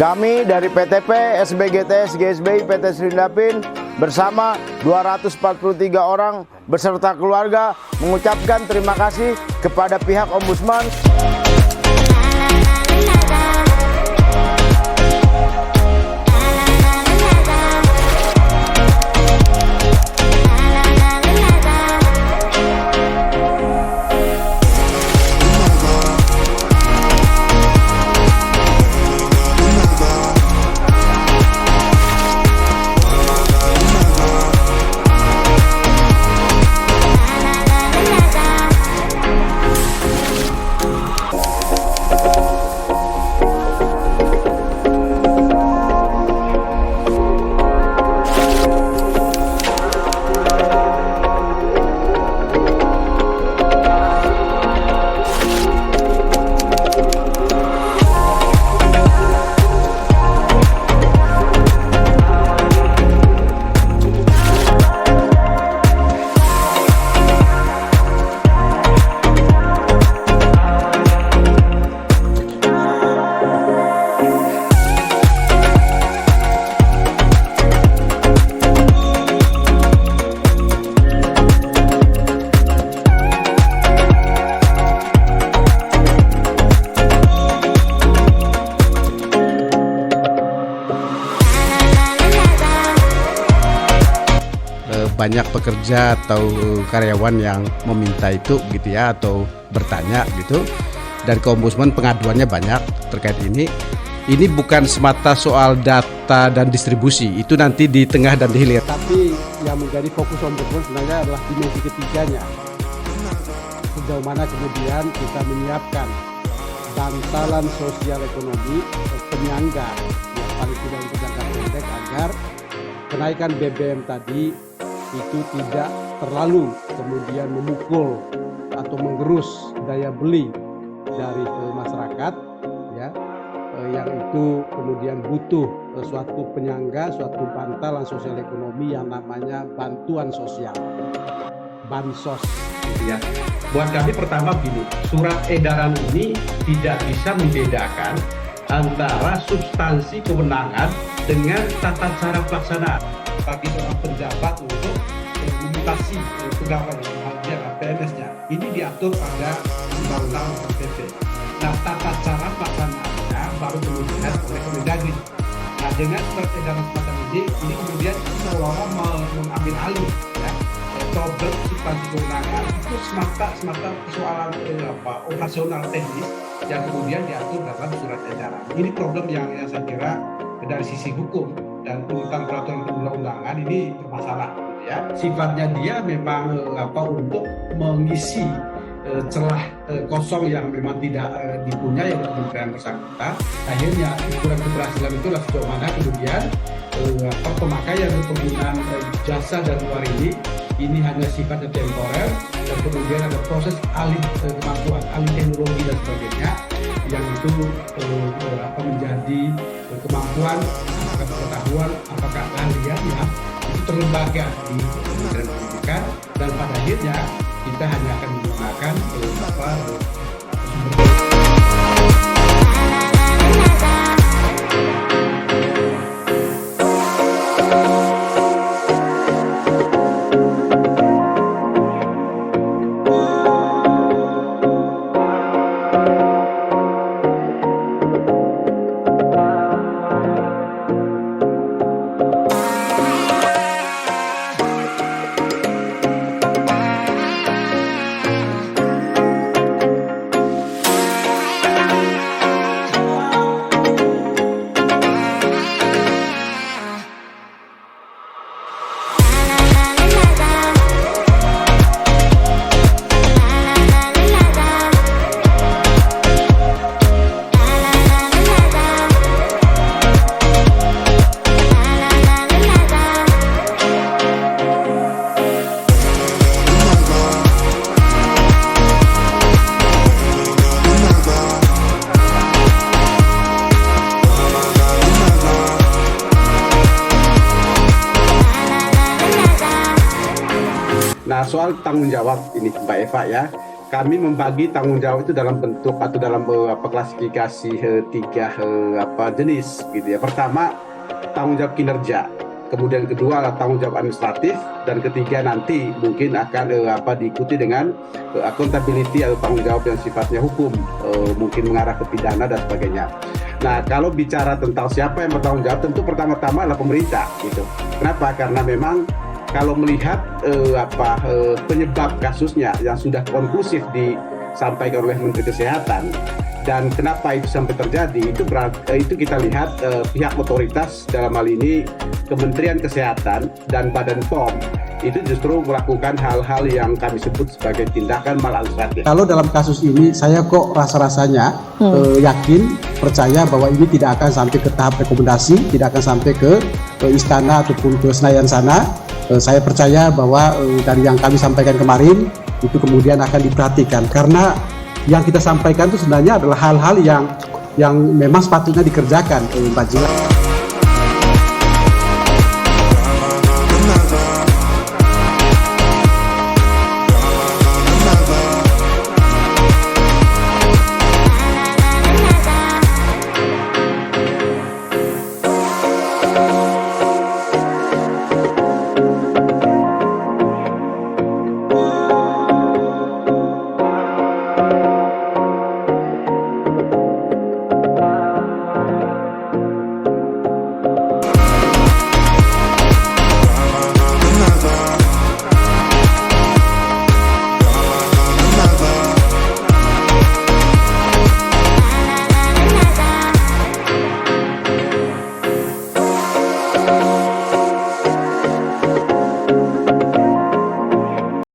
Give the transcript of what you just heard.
Kami dari PTP, SBGTS, GSBI, PT Srindapin bersama 243 orang beserta keluarga mengucapkan terima kasih kepada pihak Ombudsman. Banyak pekerja atau karyawan yang meminta itu gitu ya, atau bertanya gitu. Dan ke Ombudsman pengaduannya banyak terkait ini. Ini bukan semata soal data dan distribusi, itu nanti di tengah dan di hilir. Tapi yang menjadi fokus Ombudsman sebenarnya adalah dimensi ketiganya. Sejauh mana kemudian kita menyiapkan bantalan sosial ekonomi penyangga yang paling tidak untuk jangka pendek agar kenaikan BBM tadi itu tidak terlalu kemudian memukul atau menggerus daya beli dari masyarakat ya, yang itu kemudian butuh suatu penyangga, suatu bantalan sosial ekonomi yang namanya bantuan sosial, bansos. Ya, buat kami pertama begini, surat edaran ini tidak bisa membedakan antara substansi kewenangan dengan tata cara pelaksanaan bagi seorang penjabat untuk memutasi pegawai PNS-nya. Ini diatur pada Undang-Undang PP. Nah, tata cara pelaksanaannya baru kemudian oleh Kemendagri. Nah, dengan surat edaran semacam ini kemudian seolah-olah mengambil alih ya, problem substansi kewenangan itu semata persoalan operasional teknis yang kemudian diatur dalam surat edaran. Ini problem yang saya kira dari sisi hukum dan tentang peraturan perundang-undangan ini bermasalah gitu ya. Sifatnya dia memang untuk mengisi celah kosong yang memang tidak dipunyai oleh kementerian bersangkutan. Akhirnya ukuran keberhasilan itulah sejauh mana kemudian pemakaian atau penggunaan jasa dari luar ini hanya sifatnya temporer, dan kemudian ada proses alih kemampuan, alih teknologi dan sebagainya yang itu menjadi kemampuan, apakah pengetahuan, apakah keahliannya itu terlembaga di Kementerian Pendidikan, dan pada akhirnya kita hanya akan menggunakan sumber. Nah, soal tanggung jawab ini Mbak Eva ya, kami membagi tanggung jawab itu dalam bentuk atau dalam klasifikasi tiga jenis gitu ya. Pertama, tanggung jawab kinerja, kemudian kedua adalah tanggung jawab administratif, dan ketiga nanti mungkin akan diikuti dengan accountability atau tanggung jawab yang sifatnya hukum, mungkin mengarah ke pidana dan sebagainya. Nah, kalau bicara tentang siapa yang bertanggung jawab, tentu pertama-tama adalah pemerintah gitu. Kenapa? Karena memang kalau melihat penyebab kasusnya yang sudah konklusif disampaikan oleh Menteri Kesehatan, dan kenapa itu sampai terjadi, itu kita lihat pihak otoritas dalam hal ini Kementerian Kesehatan dan Badan POM itu justru melakukan hal-hal yang kami sebut sebagai tindakan maladministratif. Kalau dalam kasus ini saya kok rasa-rasanya yakin, percaya bahwa ini tidak akan sampai ke tahap rekomendasi, tidak akan sampai ke istana ataupun ke Senayan sana. Saya percaya bahwa dari yang kami sampaikan kemarin itu kemudian akan diperhatikan, karena yang kita sampaikan itu sebenarnya adalah hal-hal yang memang sepatutnya dikerjakan, Mbak Jiwa.